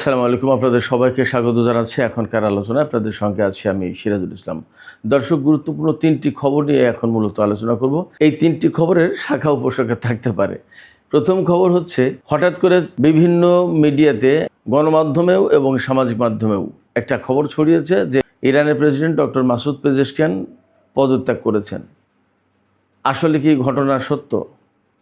আসসালামু আলাইকুম। আপনাদের সবাইকে স্বাগত জানাচ্ছি এখনকার আলোচনা। আপনাদের সঙ্গে আছি আমি সিরাজুল ইসলাম। দর্শক, গুরুত্বপূর্ণ তিনটি খবর নিয়ে এখন মূলত আলোচনা করব। এই তিনটি খবরের শাখা উপশাখা থাকতে পারে। প্রথম খবর হচ্ছে, হঠাৎ করে বিভিন্ন মিডিয়াতে, গণমাধ্যমেও এবং সামাজিক মাধ্যমেও একটা খবর ছড়িয়েছে যে ইরানের প্রেসিডেন্ট ডক্টর মাসুদ পেজেশকিয়ান পদত্যাগ করেছেন। আসলে কি ঘটনা সত্য?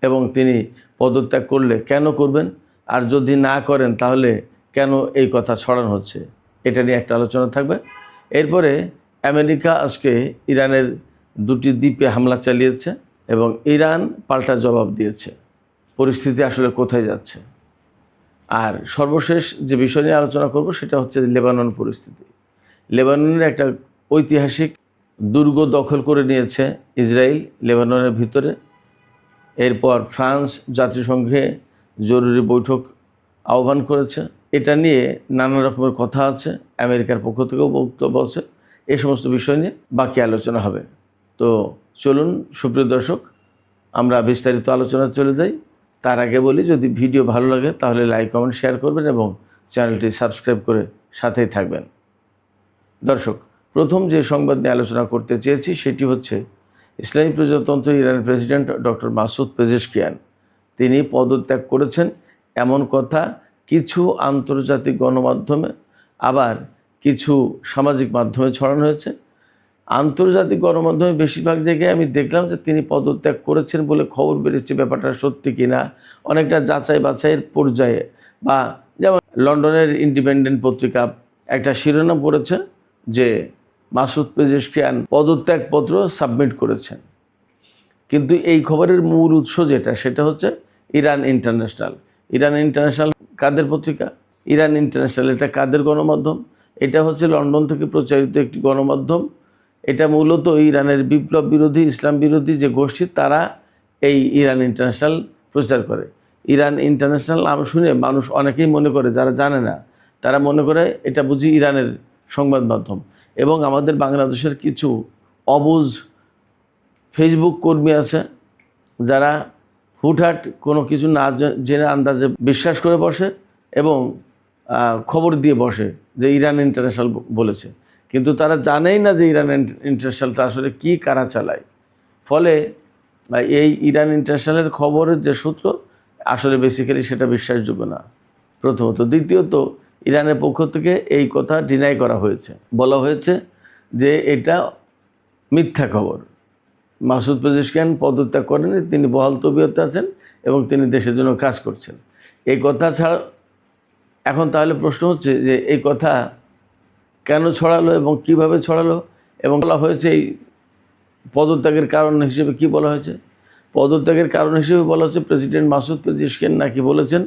এবং তিনি পদত্যাগ করলে কেন করবেন, আর যদি না করেন তাহলে কেন এই কথা ছড়ানো হচ্ছে, এটা নিয়ে একটা আলোচনা থাকবে। এরপরে আমেরিকা আজকে ইরানের দুটি দ্বীপে হামলা চালিয়েছে এবং ইরান পাল্টা জবাব দিয়েছে। পরিস্থিতি আসলে কোথায় যাচ্ছে? আর সর্বশেষ যে বিষয় নিয়ে আলোচনা করব সেটা হচ্ছে লেবানন পরিস্থিতি। লেবাননের একটা ঐতিহাসিক দুর্গ দখল করে নিয়েছে ইসরায়েল লেবাননের ভিতরে। এরপর ফ্রান্স জাতিসংঘে জরুরি বৈঠক আহ্বান করেছে। এটা নিয়ে নানা রকমের কথা আছে, আমেরিকার পক্ষ থেকেও বক্তব্য আছে। এই সমস্ত বিষয় নিয়ে বাকি আলোচনা হবে। তো চলুন সুপ্রিয় দর্শক, আমরা বিস্তারিত আলোচনা চলে যাই। তার আগে বলি, যদি ভিডিও ভালো লাগে তাহলে লাইক, কমেন্ট, শেয়ার করবেন এবং চ্যানেলটি সাবস্ক্রাইব করে সাথেই থাকবেন। দর্শক, প্রথম যে সংবাদ নিয়ে আলোচনা করতে চেয়েছি সেটি হচ্ছে, ইসলামী প্রজাতন্ত্র ইরানের প্রেসিডেন্ট ডক্টর মাসুদ পেজেশকিয়ান তিনি পদত্যাগ করেছেন এমন কথা কিছু আন্তর্জাতিক গণমাধ্যমে, আবার কিছু সামাজিক মাধ্যমে ছড়ানো হয়েছে। আন্তর্জাতিক গণমাধ্যমে বেশিরভাগ জায়গায় আমি দেখলাম যে তিনি পদত্যাগ করেছেন বলে খবর বেরিয়েছে। ব্যাপারটা সত্যি কিনা অনেকটা যাচাই বাছাইয়ের পর্যায়ে, বা যেমন লন্ডনের ইন্ডিপেন্ডেন্ট পত্রিকা একটা শিরোনাম পড়েছে যে মাসুদ পেজেশকিয়ান পদত্যাগপত্র সাবমিট করেছেন। কিন্তু এই খবরের মূল উৎস যেটা, সেটা হচ্ছে ইরান ইন্টারন্যাশনাল। ইরান ইন্টারন্যাশনাল কাদের পত্রিকা? ইরান ইন্টারন্যাশনাল এটা কাদের গণমাধ্যম? এটা হচ্ছে লন্ডন থেকে প্রচারিত একটি গণমাধ্যম। এটা মূলত ইরানের বিপ্লব বিরোধী, ইসলাম বিরোধী যে গোষ্ঠী, তারা এই ইরান ইন্টারন্যাশনাল প্রচার করে। ইরান ইন্টারন্যাশনাল নাম শুনে মানুষ অনেকেই মনে করে, যারা জানে না তারা মনে করে এটা বুঝি ইরানের সংবাদ মাধ্যম। এবং আমাদের বাংলাদেশের কিছু অবুঝ ফেসবুক কর্মী আছে যারা হুটহাট কোনো কিছু না জেনে আন্দাজে বিশ্বাস করে বসে এবং খবর দিয়ে বসে যে ইরান ইন্টারন্যাশনাল বলেছে, কিন্তু তারা জানেই না যে ইরান ইন্টারন্যাশনালটা আসলে কী, কারা চালায়। ফলে এই ইরান ইন্টারন্যাশনালের খবরের যে সূত্র, আসলে বেসিক্যালি সেটা বিশ্বাসযোগ্য না, প্রথমত। দ্বিতীয়ত, ইরানের পক্ষ থেকে এই কথা ডিনাই করা হয়েছে, বলা হয়েছে যে এটা মিথ্যা খবর। মাসুদ পেজেশকিয়ান পদত্যাগ করেনি, তিনি বহাল তবিয়তে আছেন এবং তিনি দেশের জন্য কাজ করছেন। এই কথা ছাড়া এখন তাহলে প্রশ্ন হচ্ছে যে এই কথা কেন ছড়ালো এবং কিভাবে ছড়ালো, এবং বলা হয়েছে এই পদত্যাগের কারণ হিসেবে কি বলা হয়েছে? পদত্যাগের কারণ হিসেবে বলা হচ্ছে, প্রেসিডেন্ট মাসুদ পেজেশকিয়ান নাকি বলেছেন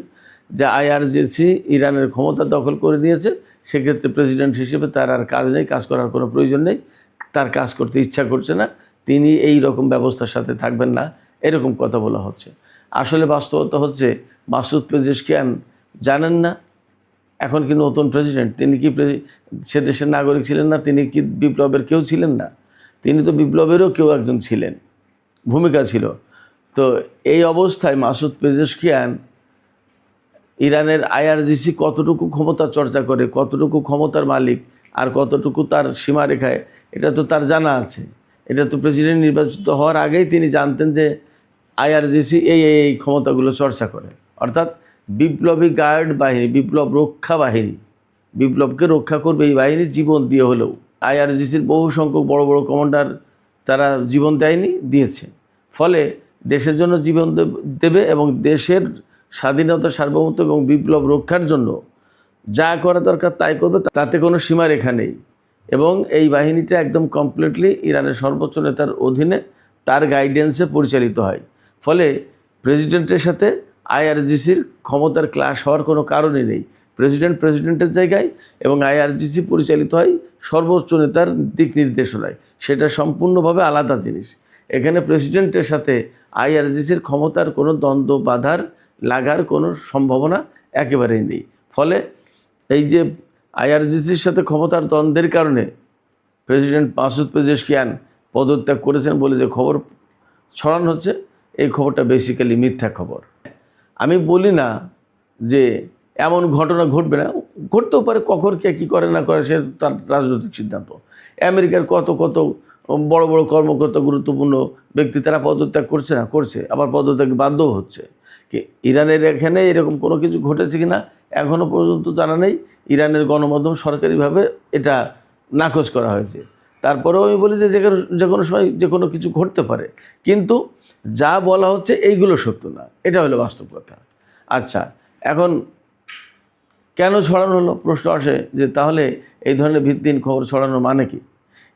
যে আইআরজিসি ইরানের ক্ষমতা দখল করে নিয়েছে, সেক্ষেত্রে প্রেসিডেন্ট হিসেবে তার আর কাজ নেই, কাজ করার কোনো প্রয়োজন নেই, তার কাজ করতে ইচ্ছা করছে না, তিনি এই রকম ব্যবস্থার সাথে থাকবেন না, এরকম কথা বলা হচ্ছে। আসলে বাস্তবতা হচ্ছে, মাসুদ পেজেশকিয়ান জানেন না এখন কি নতুন প্রেসিডেন্ট, তিনি কি সে দেশের নাগরিক ছিলেন না, তিনি কি বিপ্লবের কেউ ছিলেন না? তিনি তো বিপ্লবেরও কেউ একজন ছিলেন, ভূমিকা ছিল। তো এই অবস্থায় মাসুদ পেজেশকিয়ান ইরানের আইআরজিসি কতটুকু ক্ষমতা চর্চা করে, কতটুকু ক্ষমতার মালিক, আর কতটুকু তার সীমারেখায়, এটা তো তার জানা আছে। এটা তো প্রেসিডেন্ট নির্বাচিত হওয়ার আগেই তিনি জানতেন যে আইআরজিসি এই ক্ষমতাগুলো চর্চা করে। অর্থাৎ বিপ্লবী গার্ড বাহিনী, বিপ্লব রক্ষা বাহিনী, বিপ্লবকে রক্ষা করবে এই বাহিনী জীবন দিয়ে হলেও। আইআরজিসির বহু সংখ্যক বড় বড় কমান্ডার তারা জীবন দেয়নি, দিয়েছে। ফলে দেশের জন্য জীবন দেবে এবং দেশের স্বাধীনতা, সার্বভৌমত্ব এবং বিপ্লব রক্ষার জন্য যা করা দরকার তাই করবে, তাতে কোনো সীমারেখা নেই। এবং এই বাহিনীটা একদম কমপ্লিটলি ইরানের সর্বোচ্চ নেতার অধীনে, তার গাইডেন্সে পরিচালিত হয়। ফলে প্রেসিডেন্টের সাথে আইআরজিসির ক্ষমতার ক্লাশ হওয়ার কোনো কারণই নেই। প্রেসিডেন্টের জায়গায় এবং আইআরজিসি পরিচালিত হয় সর্বোচ্চ নেতার দিক নির্দেশনায়। সেটা সম্পূর্ণভাবে আলাদা জিনিস। এখানে প্রেসিডেন্টের সাথে আইআরজিসির ক্ষমতার কোনো দ্বন্দ্ব বাধার লাগার কোনো সম্ভাবনা একেবারেই নেই। ফলে এই যে আইআরজিসির সাথে ক্ষমতার দ্বন্দ্বের কারণে প্রেসিডেন্ট মাসুদ পেজেশকিয়ান পদত্যাগ করেছেন বলে যে খবর ছড়ানো হচ্ছে, এই খবরটা বেসিক্যালি মিথ্যা খবর। আমি বলি না যে এমন ঘটনা ঘটবে না, করতেও পারে, কখন কে কী করে না করে সে তার রাজনৈতিক সিদ্ধান্ত। আমেরিকার কত কত বড় বড় কর্মকর্তা, গুরুত্বপূর্ণ ব্যক্তি, তারা পদত্যাগ করছে না, করছে, আবার পদত্যাগ বাধ্যও হচ্ছে। কি ইরানের এখানে এরকম কোনো কিছু ঘটেছে কি না এখনও পর্যন্ত জানা নেই। ইরানের গণমাধ্যম সরকারিভাবে এটা নাকচ করা হয়েছে। তারপরেও আমি বলি যে যে কোনো সময় যে কোনো কিছু ঘটতে পারে, কিন্তু যা বলা হচ্ছে এইগুলো সত্য না, এটা হলো বাস্তব কথা। আচ্ছা, এখন কেন ছড়ানো হলো প্রশ্ন আসে যে তাহলে এই ধরনের ভিত্তিহীন খবর ছড়ানোর মানে কি?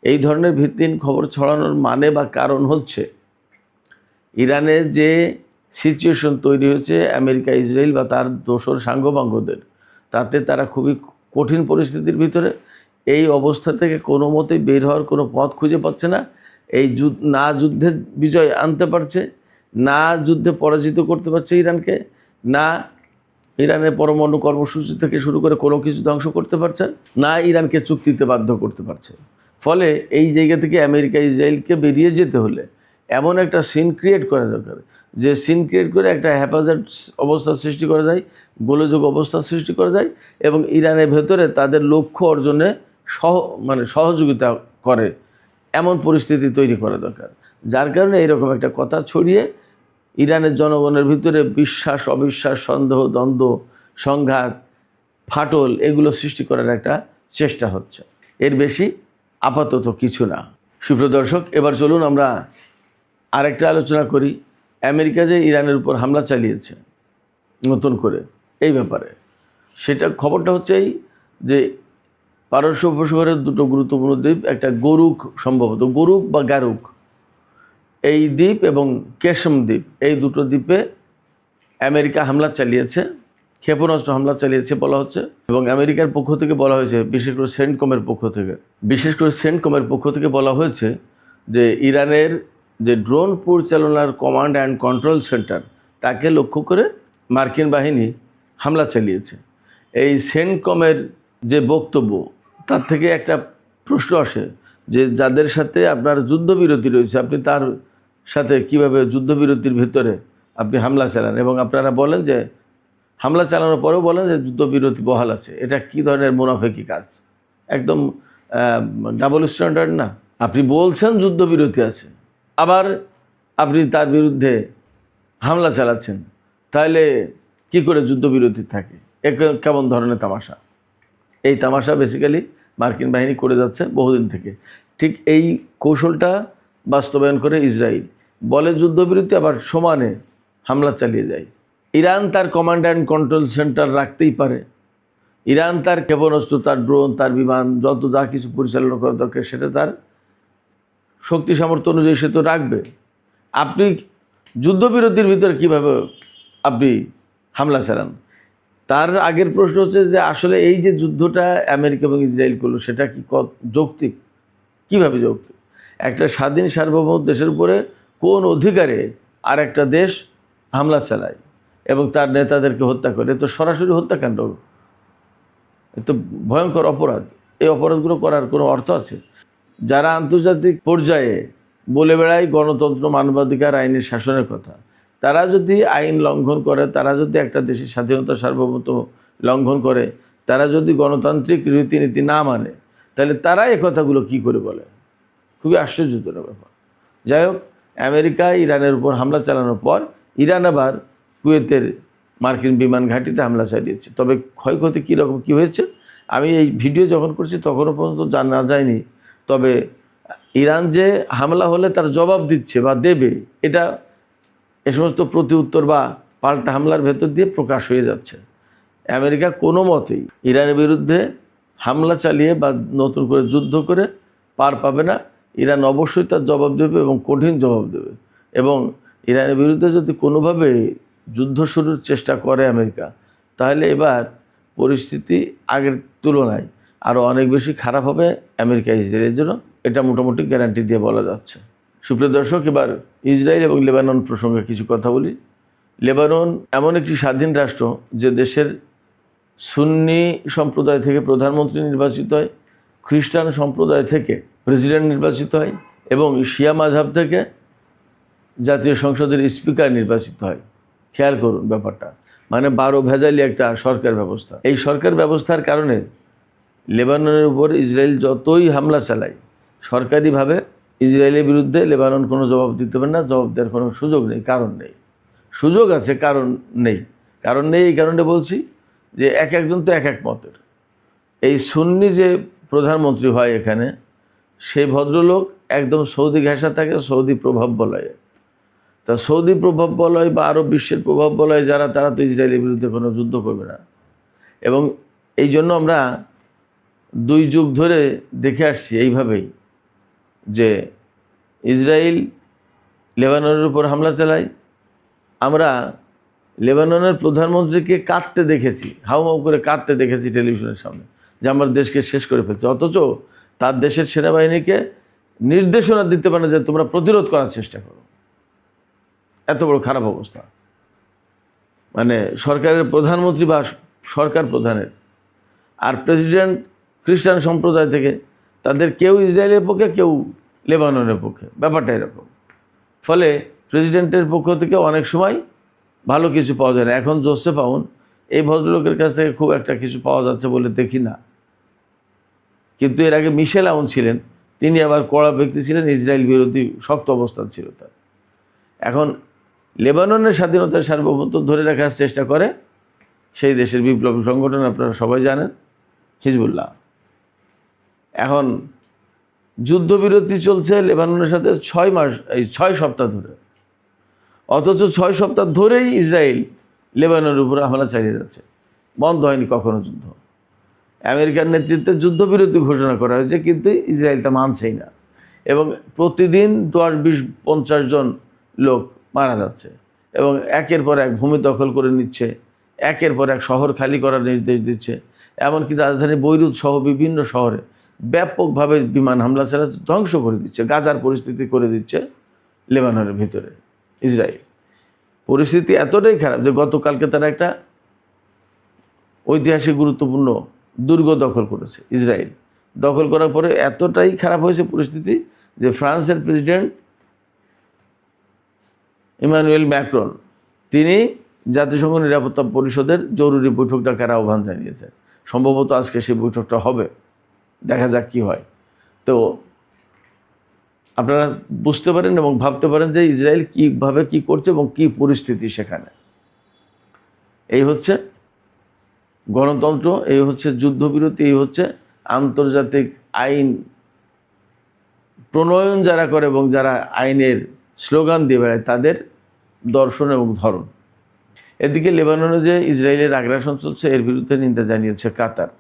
এই ধরনের ভিত্তিহীন খবর ছড়ানোর মানে বা কারণ হচ্ছে ইরানে যে সিচুয়েশন তৈরি হয়েছে আমেরিকা, ইসরায়েল বা তার দোসর সাঙ্গপাঙ্গদের, তাতে তারা খুবই কঠিন পরিস্থিতির ভিতরে। এই অবস্থা থেকে কোনো মতেই বের হওয়ার কোনো পথ খুঁজে পাচ্ছে না। এই না যুদ্ধে বিজয় আনতে পারছে, না যুদ্ধে পরাজিত করতে পারছে ইরানকে, না ইরানের পরমাণু কর্মসূচি থেকে শুরু করে কোনো কিছু ধ্বংস করতে পারছে, না ইরানকে চুক্তিতে বাধ্য করতে পারছে। ফলে এই জায়গা থেকে আমেরিকা, ইসরায়েলকে বেরিয়ে যেতে হলে এমন একটা সিন ক্রিয়েট করা দরকার, যে সিন ক্রিয়েট করে একটা হ্যাপাজার্ড অবস্থা সৃষ্টি করা যায়, গোলযোগ অবস্থা সৃষ্টি করা যায়, এবং ইরানের ভেতরে তাদের লক্ষ্য অর্জনে সহযোগিতা করে এমন পরিস্থিতি তৈরি করা দরকার। যার কারণে এইরকম একটা কথা ছড়িয়ে ইরানের জনগণের ভিতরে বিশ্বাস, অবিশ্বাস, সন্দেহ, দ্বন্দ্ব, সংঘাত, ফাটল এগুলো সৃষ্টি করার একটা চেষ্টা হচ্ছে। এর বেশি আপাতত কিছু না। সুপ্রিয় দর্শক, এবার চলুন আমরা আরেকটা আলোচনা করি। আমেরিকা যে ইরানের উপর হামলা চালিয়েছে নতুন করে, এই ব্যাপারে সেটা খবরটা হচ্ছে এই যে পারস্য উপসাগরের দুটো গুরুত্বপূর্ণ দ্বীপ, একটা গরুক, সম্ভবত গরুক বা গারুক, এই দ্বীপ এবং কেশম দ্বীপ, এই দুটো দ্বীপে আমেরিকা হামলা চালিয়েছে, ক্ষেপণাস্ত্র হামলা চালিয়েছে বলা হচ্ছে। এবং আমেরিকার পক্ষ থেকে বলা হয়েছে, বিশেষ করে সেন্টকমের পক্ষ থেকে বলা হয়েছে যে ইরানের যে ড্রোন পরিচালনার কমান্ড অ্যান্ড কন্ট্রোল সেন্টার, তাকে লক্ষ্য করে মার্কিন বাহিনী হামলা চালিয়েছে। এই সেন্টকমের যে বক্তব্য, তার থেকে একটা প্রশ্ন আসে যে যাদের সাথে আপনার যুদ্ধবিরতি রয়েছে, আপনি তার সাথে কিভাবে যুদ্ধবিরতির ভিতরে আপনি হামলা চালান, এবং আপনারা বলেন যে হামলা চালানোর পরেও বলেন যে যুদ্ধবিরতি বহাল আছে। এটা কি ধরনের মুনাফেকি কাজ? একদম ডাবল স্ট্যান্ডার্ড না? আপনি বলছেন যুদ্ধবিরতি আছে, আবার আপনি তার বিরুদ্ধে হামলা চালাচ্ছেন, তাহলে কি করে যুদ্ধবিরতি থাকে? কেমন ধরনের তামাশা? এই তামাশা বেসিক্যালি মার্কিন বাহিনী করে যাচ্ছে বহুদিন থেকে। ঠিক এই কৌশলটা বাস্তবায়ন করে ইসরায়েল, বলে যুদ্ধবিরতি, আবার সমানে হামলা চালিয়ে যায়। ইরান তার কমান্ড অ্যান্ড কন্ট্রোল সেন্টার রাখতেই পারে, ইরান তার ক্ষেপণাস্ত্র, তার ড্রোন, তার বিমান, যত যা কিছু পরিচালনা করা দরকার সেটা তার শক্তি সামর্থ্য অনুযায়ী সে তো রাখবে। আপনি যুদ্ধবিরতির ভিতরে কিভাবে আপনি হামলা চালান? তার আগের প্রশ্ন হচ্ছে যে আসলে এই যে যুদ্ধটা আমেরিকা এবং ইসরায়েল করলো, সেটা কি যৌক্তিক? কীভাবে যৌক্তিক? একটা স্বাধীন সার্বভৌম দেশের উপরে কোন অধিকারে আর একটা দেশ হামলা চালায় এবং তার নেতাদেরকে হত্যা করে? তো সরাসরি হত্যাকাণ্ড, এ তো ভয়ঙ্কর অপরাধ। এই অপরাধগুলো করার কোনো অর্থ আছে? যারা আন্তর্জাতিক পর্যায়ে বলে বেড়ায় গণতন্ত্র, মানবাধিকার, আইনের শাসনের কথা, তারা যদি আইন লঙ্ঘন করে, তারা যদি একটা দেশের স্বাধীনতা, সার্বভৌমত্ব লঙ্ঘন করে, তারা যদি গণতান্ত্রিক রীতিনীতি না মানে, তাহলে তারা এই কথাগুলো কী করে বলে? খুবই আশ্চর্যজনক ব্যাপার। যাই হোক, আমেরিকা ইরানের উপর হামলা চালানোর পর ইরান আবার কুয়েতের মার্কিন বিমান ঘাঁটিতে হামলা চালিয়েছে। তবে ক্ষয়ক্ষতি কীরকম কী হয়েছে আমি এই ভিডিও যখন করছি তখনও পর্যন্ত জানা যায়নি। তবে ইরান যে হামলা হলে তার জবাব দিচ্ছে বা দেবে, এটা এ সমস্ত প্রতি উত্তর বা পাল্টা হামলার ভেতর দিয়ে প্রকাশ হয়ে যাচ্ছে। আমেরিকা কোনো মতেই ইরানের বিরুদ্ধে হামলা চালিয়ে বা নতুন করে যুদ্ধ করে পার পাবে না। ইরান অবশ্যই তার জবাব দেবে এবং কঠিন জবাব দেবে। এবং ইরানের বিরুদ্ধে যদি কোনোভাবে যুদ্ধ শুরুর চেষ্টা করে আমেরিকা, তাহলে এবার পরিস্থিতি আগের তুলনায় আরও অনেক বেশি খারাপ হবে আমেরিকা, ইসরায়েলের জন্য। এটা মোটামুটি গ্যারান্টি দিয়ে বলা যাচ্ছে। সুপ্রিয় দর্শক, এবার ইসরায়েল এবং লেবানন প্রসঙ্গে কিছু কথা বলি। লেবানন এমন একটি স্বাধীন রাষ্ট্র যে দেশের সুন্নি সম্প্রদায় থেকে প্রধানমন্ত্রী নির্বাচিত হয়, খ্রিস্টান সম্প্রদায় থেকে প্রেসিডেন্ট নির্বাচিত হয় এবং শিয়া মাযহাব থেকে জাতীয় সংসদের স্পিকার নির্বাচিত হয়। খেয়াল করুন ব্যাপারটা, মানে 12 ভেজালি একটা সরকার ব্যবস্থা। এই সরকার ব্যবস্থার কারণে লেবাননের উপর ইসরায়েল যতই হামলা চালায়, সরকারিভাবে ইসরায়েলের বিরুদ্ধে লেবানন কোনো জবাব দিতে পারে না, জবাব দেওয়ার কোনো সুযোগ নেই, কারণ নেই। সুযোগ আছে, কারণ নেই। কারণ নেই এই কারণে বলছি যে একজন তো এক মতের। এই সুন্নি যে প্রধানমন্ত্রী হয় এখানে, সেই ভদ্রলোক একদম সৌদি ঘেঁষা থাকে, সৌদি প্রভাব বলয়ে। তা সৌদি প্রভাব বলয় বা আরব বিশ্বের প্রভাব বলয় যারা, তারা তো ইসরায়েলের বিরুদ্ধে কোনো যুদ্ধ করবে না। এবং এই জন্য আমরা 2 যুগ ধরে দেখে আসছি এইভাবেই যে ইসরায়েল লেবাননের উপর হামলা চালায়। আমরা লেবাননের প্রধানমন্ত্রীকে কাঁদতে দেখেছি, হাউমাউ করে কাঁদতে দেখেছি টেলিভিশনের সামনে, যে আমার দেশকে শেষ করে ফেলছে। অথচ তার দেশের সেনাবাহিনীকে নির্দেশনা দিতে পারে যে তোমরা প্রতিরোধ করার চেষ্টা করো। এত বড় খারাপ অবস্থা, মানে সরকারের প্রধানমন্ত্রী বা সরকার প্রধানের। আর প্রেসিডেন্ট খ্রিস্টান সম্প্রদায় থেকে, তাদের কেউ ইসরায়েলের পক্ষে, কেউ লেবাননের পক্ষে, ব্যাপারটা এরকম। ফলে প্রেসিডেন্টের পক্ষ থেকে অনেক সময় ভালো কিছু পাওয়া যায় না। এখন জোসেফ আউন এই ভদ্রলোকের কাছ থেকে খুব একটা কিছু পাওয়া যাচ্ছে বলে দেখি না। কিন্তু এর আগে মিশেল আউন ছিলেন, তিনি আবার কড়া ব্যক্তি ছিলেন, ইসরায়েল বিরোধী শক্ত অবস্থান ছিল তার। এখন লেবাননের স্বাধীনতার সার্বভৌমত্ব ধরে রাখার চেষ্টা করে সেই দেশের বিপ্লবী সংগঠন, আপনারা সবাই জানেন, হিজবুল্লাহ। এখন যুদ্ধবিরতি চলছে লেবাননের সাথে 6 সপ্তাহ ধরে। অথচ 6 সপ্তাহ ধরেই ইসরায়েল লেবাননের উপরে হামলা চালিয়ে যাচ্ছে, বন্ধ হয়নি কখনো যুদ্ধ। আমেরিকার নেতৃত্বে যুদ্ধবিরতি ঘোষণা করা হয়েছে, কিন্তু ইসরায়েল তা মানছেই না। এবং প্রতিদিন 10, 20, 50 জন লোক মারা যাচ্ছে, এবং একের পর এক ভূমি দখল করে নিচ্ছে, একের পর এক শহর খালি করার নির্দেশ দিচ্ছে। এমনকি রাজধানী বৈরুত সহ বিভিন্ন শহরে ব্যাপকভাবে বিমান হামলা চালাচ্ছে, ধ্বংস করে দিচ্ছে, গাজার পরিস্থিতি করে দিচ্ছে লেবাননের ভিতরে ইসরায়েল। পরিস্থিতি এতটাই খারাপ যে গতকালকে তারা একটা ঐতিহাসিক গুরুত্বপূর্ণ দুর্গ দখল করেছে ইসরায়েল। দখল করার পরে এতটাই খারাপ হয়েছে পরিস্থিতি যে ফ্রান্সের প্রেসিডেন্ট ইমানুয়েল ম্যাক্রন, তিনি জাতিসংঘ নিরাপত্তা পরিষদের জরুরি বৈঠক ডাকার আহ্বান জানিয়েছেন। সম্ভবত আজকে সেই বৈঠকটা হবে, দেখা যাক কী হয়। তো আপনারা বুঝতে পারেন এবং ভাবতে পারেন যে ইসরায়েল কীভাবে কী করছে এবং কী পরিস্থিতি সেখানে। এই হচ্ছে গণতন্ত্র, এই হচ্ছে যুদ্ধবিরতি, এই হচ্ছে আন্তর্জাতিক আইন প্রণয়ন যারা করে এবং যারা আইনের স্লোগান দিয়ে বেড়ায়, তাদের দর্শন এবং ধরন। এদিকে লেবাননে যে ইসরায়েলের আগ্রাসন চলছে, এর বিরুদ্ধে নিন্দা জানিয়েছে কাতার।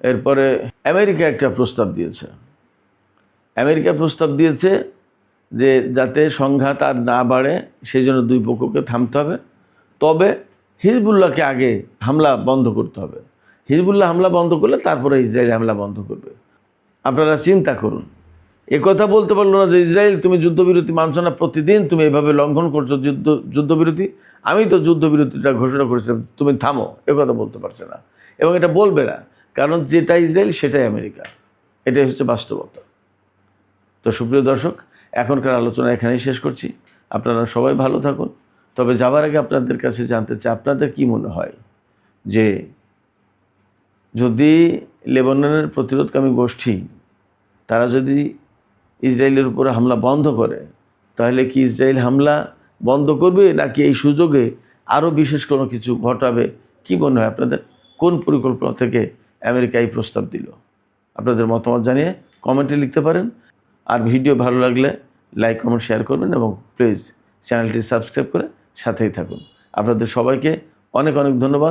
এরপরে আমেরিকা একটা প্রস্তাব দিয়েছে। আমেরিকা প্রস্তাব দিয়েছে যে যাতে সংঘাত আর না বাড়ে, সেই জন্য 2 পক্ষকে থামতে হবে। তবে হিজবুল্লাহকে আগে হামলা বন্ধ করতে হবে। হিজবুল্লাহ হামলা বন্ধ করলে তারপরে ইসরায়েল হামলা বন্ধ করবে। আপনারা চিন্তা করুন, কথা বলতে পারলো না যে ইসরায়েল তুমি যুদ্ধবিরতি মানছো না, প্রতিদিন তুমি এভাবে লঙ্ঘন করছো যুদ্ধবিরতি, আমি তো যুদ্ধবিরতিটা ঘোষণা করেছিলাম, তুমি থামো, কথা বলতে পারছে না। এবং এটা বলবে না, কারণ যেটা ইসরায়েল সেটাই আমেরিকা। এটাই হচ্ছে বাস্তবতা। তো সুপ্রিয় দর্শক, এখনকার আলোচনা এখানেই শেষ করছি। আপনারা সবাই ভালো থাকুন। তবে যাবার আগে আপনাদের কাছে জানতে চাই, আপনাদের কি মনে হয় যে যদি লেবাননের প্রতিরোধকামী গোষ্ঠী তারা যদি ইসরায়েলের উপরে হামলা বন্ধ করে, তাহলে কি ইসরায়েল হামলা বন্ধ করবে, নাকি এই সুযোগে আরও বিশেষ কোনো কিছু ঘটাবে? কি মনে হয় আপনাদের? কোন পরিকল্পনা থেকে আমেরিকা এই প্রস্তাব দিল? আপনাদের মতামত জানিয়ে কমেন্টে লিখতে পারেন। আর ভিডিও ভালো লাগলে লাইক, কমেন্ট, শেয়ার করবেন এবং প্লিজ চ্যানেলটি সাবস্ক্রাইব করে সাথেই থাকুন। আপনাদের সবাইকে অনেক অনেক ধন্যবাদ।